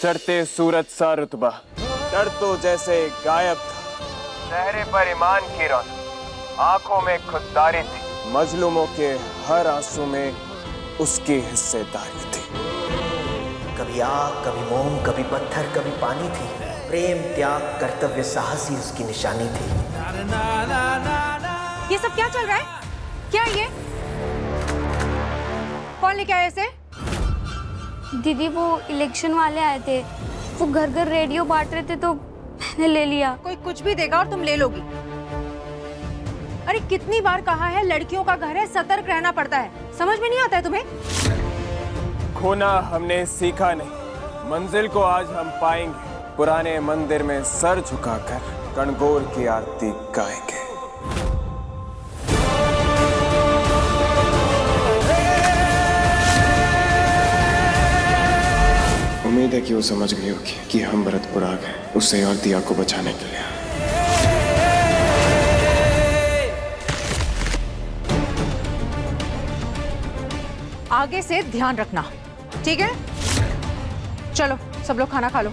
चढ़ते सूरज सा रुतबा, डर तो जैसे गायब था, चेहरे पर ईमान की रौनक, आंखों में खुददारी थी, मजलूमों के हर आंसू में उसकी हिस्सेदारी थी। कभी आग, कभी मोम, कभी पत्थर, कभी पानी थी। प्रेम, त्याग, कर्तव्य, साहस ही उसकी निशानी थी। ये सब क्या चल रहा है? क्या ये? कौन लेके आया इसे? दीदी वो इलेक्शन वाले आए थे, वो घर घर रेडियो बांट रहे थे तो मैंने ले लिया। कोई कुछ भी देगा और तुम ले लोगी। अरे कितनी बार कहा है, लड़कियों का घर है, सतर्क रहना पड़ता है। समझ में नहीं आता है तुम्हें? खोना हमने सीखा नहीं, मंजिल को आज हम पाएंगे। पुराने मंदिर में सर झुकाकर गणगौर की आरती गाएंगे। उम्मीद है कि वो समझ गई होगी कि हम भरतपुर आ गए उससे और दिया को बचाने के लिए। आगे से ध्यान रखना, ठीक है? चलो सब लोग खाना खा लो।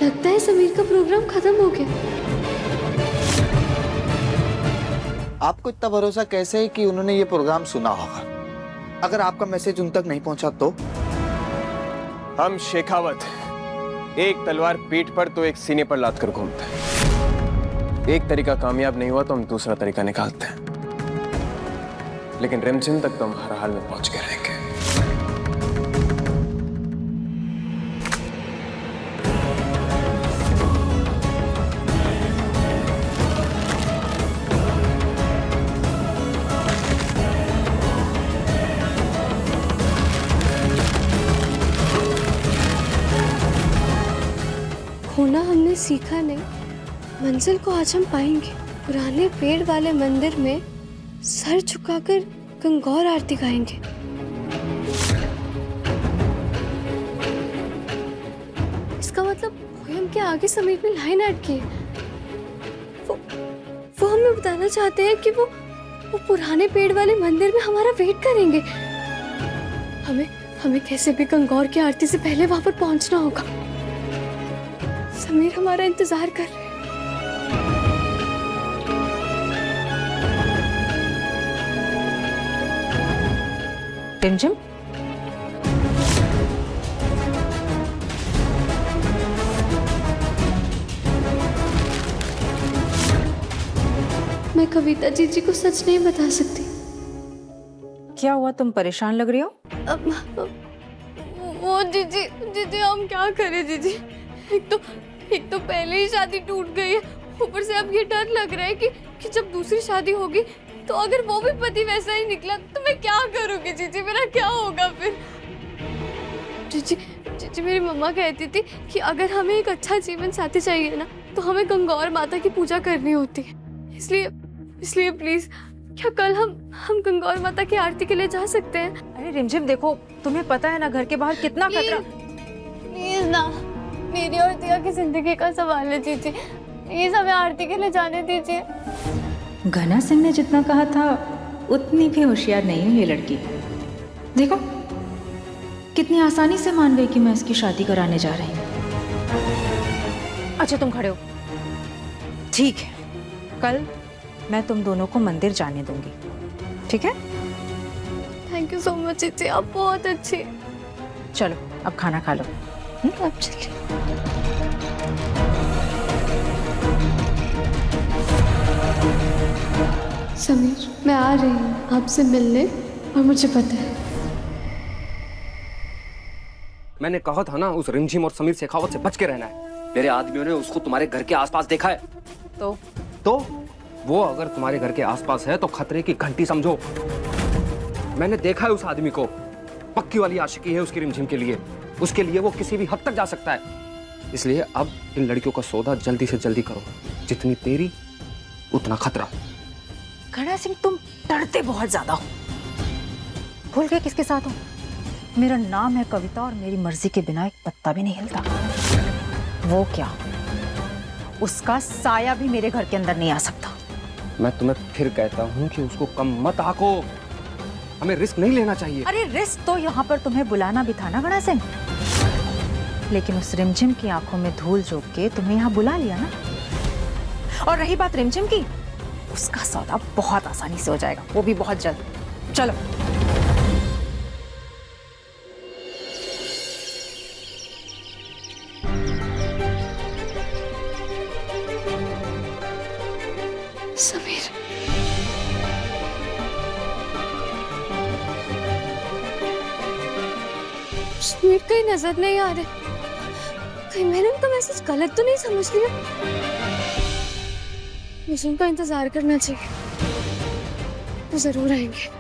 लगता है समीर का प्रोग्राम खत्म हो गया। आपको इतना भरोसा कैसे है कि उन्होंने ये प्रोग्राम सुना होगा? अगर आपका मैसेज उन तक नहीं पहुंचा तो? हम शेखावत हैं। एक तलवार पीठ पर तो एक सीने पर लाद कर घूमते हैं। एक तरीका कामयाब नहीं हुआ तो हम दूसरा तरीका निकालते हैं, लेकिन रिमझिम तक तो हम हर हाल में पहुंच के रहेंगे। खोना हमने सीखा नहीं, मंजिल को आज हम पाएंगे। पुराने पेड़ वाले मंदिर में सर झुकाकर गंगौर आरती गाएंगे। इसका मतलब पोयम के आगे समीर ने लाइन ऐड की। वो हमें बताना चाहते हैं कि वो पुराने पेड़ वाले मंदिर में हमारा वेट करेंगे। हमें कैसे भी गंगौर की आरती से पहले वहां पर पहुंचना होगा। समीर हमारा इंतजार कर रहे हैं। रिमझिम, मैं कविता जीजी को सच नहीं बता सकती। क्या हुआ? तुम परेशान लग रही हो। वो जीजी हम क्या करें जीजी? एक तो पहले ही शादी टूट गई है, ऊपर से अब ये डर लग रहा है कि जब दूसरी शादी होगी तो अगर वो भी पति वैसा ही निकला तो मैं क्या करूंगी जीजी? मेरा क्या होगा फिर? जीजी मेरी मम्मा कहती थी कि अगर हमें एक अच्छा जीवन साथी चाहिए ना तो हमें गंगौर माता की पूजा करनी होती है। इसलिए प्लीज, क्या कल हम गंगौर माता की आरती के लिए जा सकते हैं? अरे रिमझिम देखो, तुम्हें पता है ना घर के बाहर कितना खतरा। प्लीज ना, मेरी और दिया की जिंदगी का सवाल है जीजी, प्लीज हमें आरती के लिए जाने दीजिए। घना सिंह ने जितना कहा था उतनी भी होशियार नहीं है ये लड़की। देखो कितनी आसानी से मान गई कि मैं इसकी शादी कराने जा रही हूँ। अच्छा तुम खड़े हो, ठीक है, कल मैं तुम दोनों को मंदिर जाने दूंगी, ठीक है? थैंक यू सो मच जीजी, आप बहुत अच्छी। चलो अब खाना खा लो। अब चलिए। समीर, मैं आ रही हूँ आपसे मिलने, और मुझे पता है। मैंने कहा था ना उस रिमझिम और समीर शेखावत से बच के रहना है। मेरे आदमियों ने उसको तुम्हारे घर के आसपास देखा है। तो वो अगर तुम्हारे घर के आसपास है तो खतरे की घंटी समझो। मैंने देखा है उस आदमी को, पक्की वाली आशिकी है उसकी रिमझिम के लिए। उसके लिए वो किसी भी हद तक जा सकता है। इसलिए अब इन लड़कियों का सौदा जल्दी से जल्दी करो, जितनी तेरी उतना खतरा। घड़ा सिंह, तुम डरते बहुत ज्यादा हो। भूल गए किसके साथ हो? मेरा नाम है कविता और मेरी मर्जी के बिना एक पत्ता भी नहीं हिलता। वो क्या, उसका साया भी मेरे घर के अंदर नहीं आ सकता। मैं तुम्हें फिर कहता हूँ कि उसको कम मत आको, हमें रिस्क नहीं लेना चाहिए। अरे रिस्क तो यहाँ पर तुम्हें बुलाना भी था ना घड़ा सिंह, लेकिन उस रिमझिम की आंखों में धूल झोंक के तुम्हें यहाँ बुला लिया ना। और रही बात रिमझिम की, उसका सौदा बहुत आसानी से हो जाएगा, वो भी बहुत जल्द। चलो। समीर, समीर कहीं नजर नहीं आ रहे, कहीं मैंने उनका मैसेज गलत तो नहीं समझ लिया। मुझे उनका इंतजार करना चाहिए, वो जरूर आएंगे।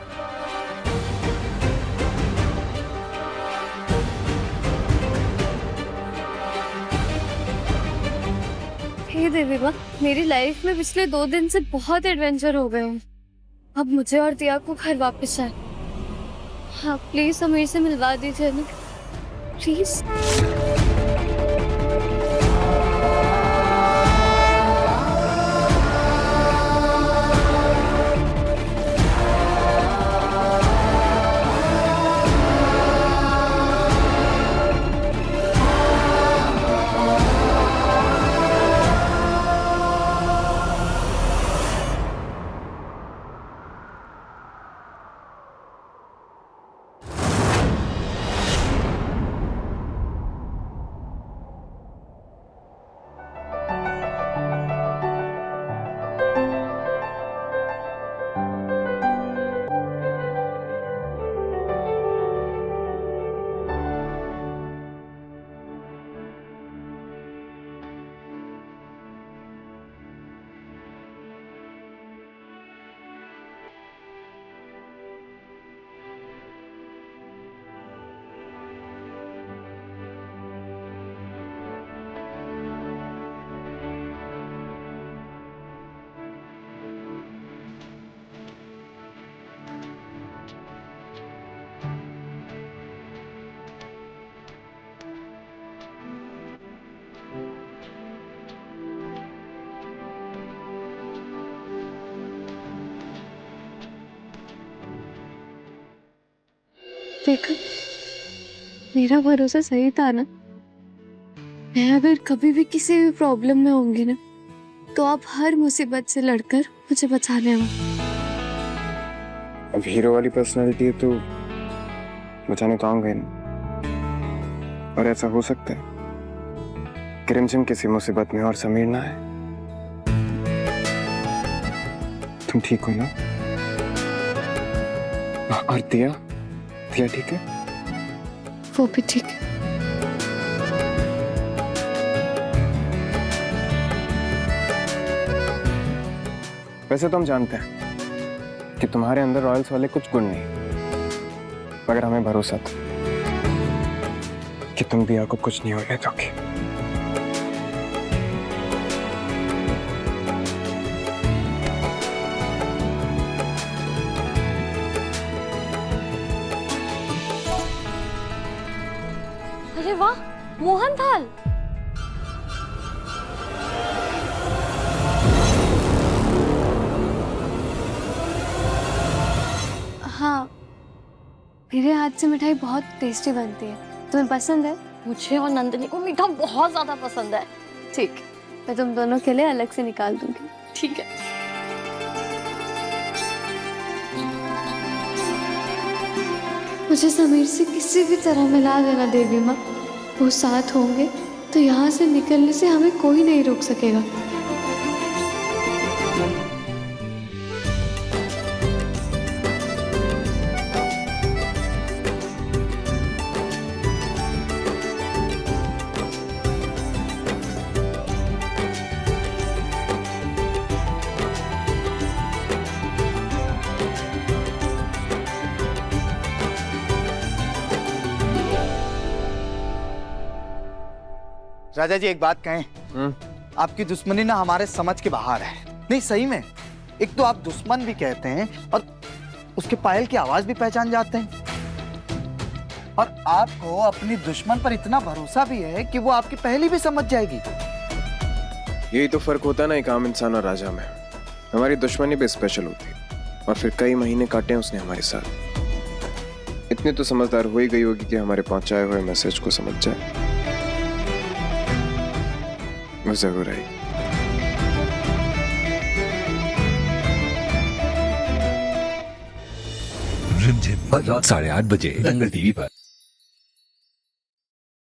हे देवी माँ, मेरी लाइफ में पिछले 2 दिन से बहुत एडवेंचर हो गए हैं। अब मुझे और दिया को घर वापस जाए। हाँ प्लीज समीर से मिलवा दीजिए ना, प्लीज। देखा, मेरा भरोसा सही था ना। मैं अगर कभी भी किसी भी प्रॉब्लम में होंगी ना, तो आप हर मुसीबत से लड़कर मुझे बचाने आओ। अब हीरो वाली पर्सनालिटी है तो बचाने तो आऊंगा ही नहीं। और ऐसा हो सकता है कि रिमझिम किसी मुसीबत में और समीर ना है। तुम ठीक हो ना? और दिया ठीक है? वो भी ठीक है। वैसे तो हम जानते हैं कि तुम्हारे अंदर रॉयल्स वाले कुछ गुण नहीं, मगर हमें भरोसा था कि तुम दिया को कुछ नहीं होने दोगे। अरे वाह, मोहन थाल। हाँ, मेरे हाथ से मिठाई बहुत टेस्टी बनती है। तुम्हें पसंद है? मुझे और नंदिनी को मीठा बहुत ज्यादा पसंद है। ठीक, मैं तुम दोनों के लिए अलग से निकाल दूंगी। ठीक है। मुझे समीर से किसी भी तरह मिला देना देवी माँ। वो साथ होंगे तो यहाँ से निकलने से हमें कोई नहीं रोक सकेगा। राजा जी एक बात कहें, आपकी दुश्मनी ना हमारे समझ के बाहर है। नहीं सही में, एक तो आप दुश्मन भी कहते हैं और उसके पायल की आवाज भी पहचान जाते हैं, और आपको अपनी दुश्मन पर इतना भरोसा भी है कि वो आपकी पहली भी समझ जाएगी। यही तो फर्क होता है ना एक आम इंसान और राजा में। हमारी दुश्मनी भी स्पेशल होती है, और फिर कई महीने काटे उसने हमारे साथ। इतनी तो समझदार हो ही गई होगी कि हमारे पहुंचाए हुए मैसेज को समझ जाए। वो जरूर आई। रिमझिम रात 8:30 बजे दंगल टीवी पर।